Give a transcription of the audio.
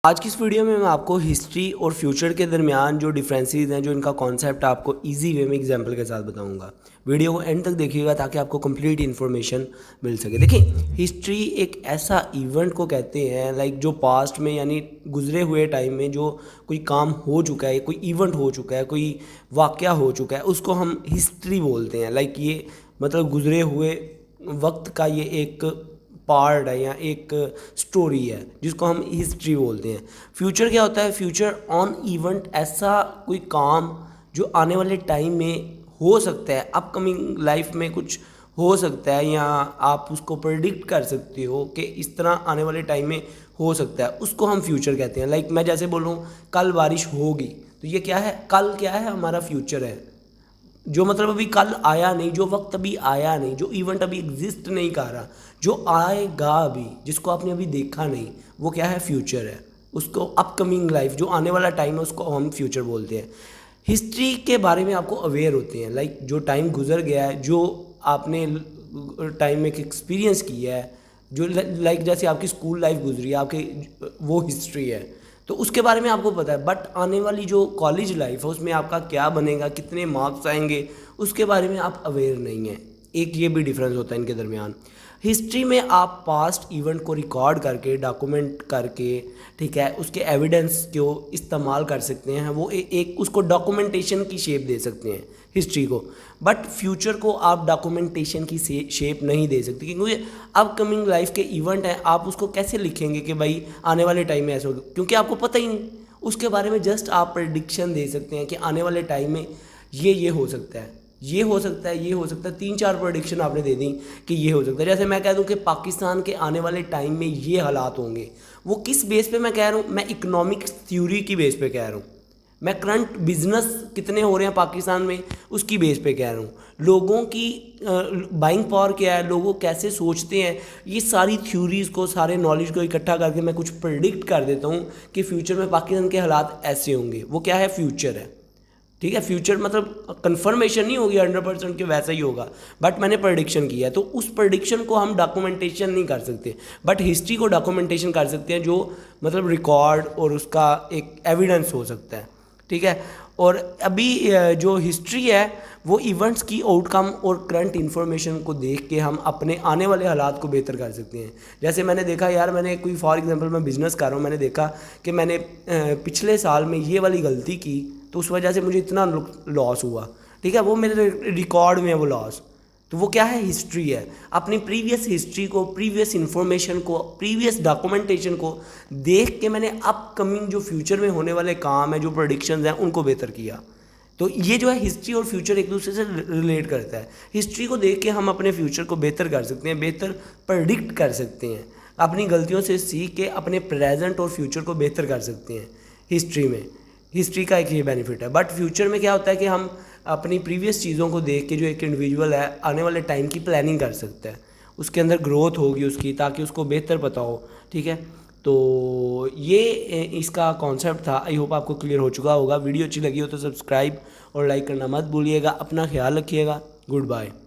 आज की इस वीडियो में मैं आपको हिस्ट्री और फ्यूचर के दरमियान जो डिफरेंसेस हैं, जो इनका कॉन्सेप्ट आपको इजी वे में एग्जांपल के साथ बताऊंगा। वीडियो को एंड तक देखिएगा ताकि आपको कंप्लीट इन्फॉर्मेशन मिल सके। देखिए, हिस्ट्री एक ऐसा इवेंट को कहते हैं लाइक जो पास्ट में यानी गुजरे हुए टाइम में जो कोई काम हो चुका है, कोई इवेंट हो चुका है, कोई वाक़या हो चुका है, उसको हम हिस्ट्री बोलते हैं। लाइक ये मतलब गुजरे हुए वक्त का ये एक पार्ट है या एक स्टोरी है जिसको हम हिस्ट्री बोलते हैं। फ्यूचर क्या होता है? फ्यूचर ऑन इवेंट ऐसा कोई काम जो आने वाले टाइम में हो सकता है, अपकमिंग लाइफ में कुछ हो सकता है या आप उसको प्रेडिक्ट कर सकते हो कि इस तरह आने वाले टाइम में हो सकता है, उसको हम फ्यूचर कहते हैं। लाइक मैं जैसे बोलूँ कल बारिश होगी, तो ये क्या है? कल क्या है? हमारा फ्यूचर है। जो मतलब अभी कल आया नहीं, जो वक्त अभी आया नहीं, जो इवेंट अभी एग्जिस्ट नहीं कर रहा, जो आएगा अभी, जिसको आपने अभी देखा नहीं, वो क्या है? फ्यूचर है। उसको अपकमिंग लाइफ, जो आने वाला टाइम है, उसको हम फ्यूचर बोलते हैं। हिस्ट्री के बारे में आपको अवेयर होते हैं, लाइक जो टाइम गुजर गया है, जो आपने टाइम में एक्सपीरियंस किया है, जो लाइक जैसे आपकी स्कूल लाइफ गुजरी है, आपके वो हिस्ट्री है, तो उसके बारे में आपको पता है। बट आने वाली जो कॉलेज लाइफ है उसमें आपका क्या बनेगा, कितने मार्क्स आएंगे, उसके बारे में आप अवेयर नहीं हैं। एक ये भी डिफरेंस होता है इनके दरमियान। हिस्ट्री में आप पास्ट इवेंट को रिकॉर्ड करके, डॉक्यूमेंट करके, ठीक है, उसके एविडेंस को इस्तेमाल कर सकते हैं। वो एक उसको डॉक्यूमेंटेशन की शेप दे सकते हैं हिस्ट्री को। बट फ्यूचर को आप डॉक्यूमेंटेशन की शेप नहीं दे सकते, क्योंकि अपकमिंग लाइफ के इवेंट हैं। आप उसको कैसे लिखेंगे कि भाई आने वाले टाइम में ऐसा होगा, क्योंकि आपको पता ही नहीं उसके बारे में। जस्ट आप प्रेडिक्शन दे सकते हैं कि आने वाले टाइम में ये हो सकता है, ये हो सकता है, ये हो सकता है। 3-4 प्रेडिक्शन आपने दे दी कि ये हो सकता है। जैसे मैं कह दूं कि पाकिस्तान के आने वाले टाइम में ये हालात होंगे। वो किस बेस पे मैं कह रहा हूँ? मैं इकोनॉमिक्स थ्योरी की बेस पे कह रहा हूँ। मैं करंट बिजनेस कितने हो रहे हैं पाकिस्तान में, उसकी बेस पे कह रहा हूँ। लोगों की बाइंग पावर क्या है, लोगों कैसे सोचते हैं, ये सारी थ्योरीज़ को, सारे नॉलेज को इकट्ठा करके मैं कुछ प्रेडिक्ट कर देता हूँ कि फ्यूचर में पाकिस्तान के हालात ऐसे होंगे। वो क्या है? फ्यूचर है। ठीक है, फ्यूचर मतलब कंफर्मेशन नहीं होगी 100% कि वैसा ही होगा, बट मैंने प्रेडिक्शन किया है। तो उस प्रेडिक्शन को हम डॉक्यूमेंटेशन नहीं कर सकते, बट हिस्ट्री को डॉक्यूमेंटेशन कर सकते हैं, जो मतलब रिकॉर्ड और उसका एक एविडेंस हो सकता है। ठीक है, और अभी जो हिस्ट्री है वो इवेंट्स की आउटकम और करंट इन्फॉर्मेशन को देख के हम अपने आने वाले हालात को बेहतर कर सकते हैं। जैसे मैंने देखा यार, मैंने कोई फॉर एग्जांपल मैं बिज़नेस कर रहा हूँ, मैंने देखा कि मैंने पिछले साल में ये वाली गलती की, तो उस वजह से मुझे इतना लॉस हुआ। ठीक है, वो मेरे रिकॉर्ड में है वो लॉस। तो वो क्या है? हिस्ट्री है। अपनी प्रीवियस हिस्ट्री को, प्रीवियस इन्फॉर्मेशन को, प्रीवियस डॉक्यूमेंटेशन को देख के मैंने अपकमिंग जो फ्यूचर में होने वाले काम है, जो प्रेडिक्शंस हैं, उनको बेहतर किया। तो ये जो है हिस्ट्री और फ्यूचर एक दूसरे से रिलेट करता है। हिस्ट्री को देख के हम अपने फ्यूचर को बेहतर कर सकते हैं, बेहतर प्रेडिक्ट कर सकते हैं, अपनी गलतियों से सीख के अपने प्रेजेंट और फ्यूचर को बेहतर कर सकते हैं। हिस्ट्री में हिस्ट्री का एक ये बेनिफिट है। बट फ्यूचर में क्या होता है कि हम अपनी प्रीवियस चीज़ों को देख के जो एक इंडिविजुअल है आने वाले टाइम की प्लानिंग कर सकता है, उसके अंदर ग्रोथ होगी उसकी, ताकि उसको बेहतर पता हो। ठीक है, तो ये इसका कॉन्सेप्ट था। आई होप आपको क्लियर हो चुका होगा। वीडियो अच्छी लगी हो तो सब्सक्राइब और लाइक करना मत भूलिएगा। अपना ख्याल रखिएगा। Good bye.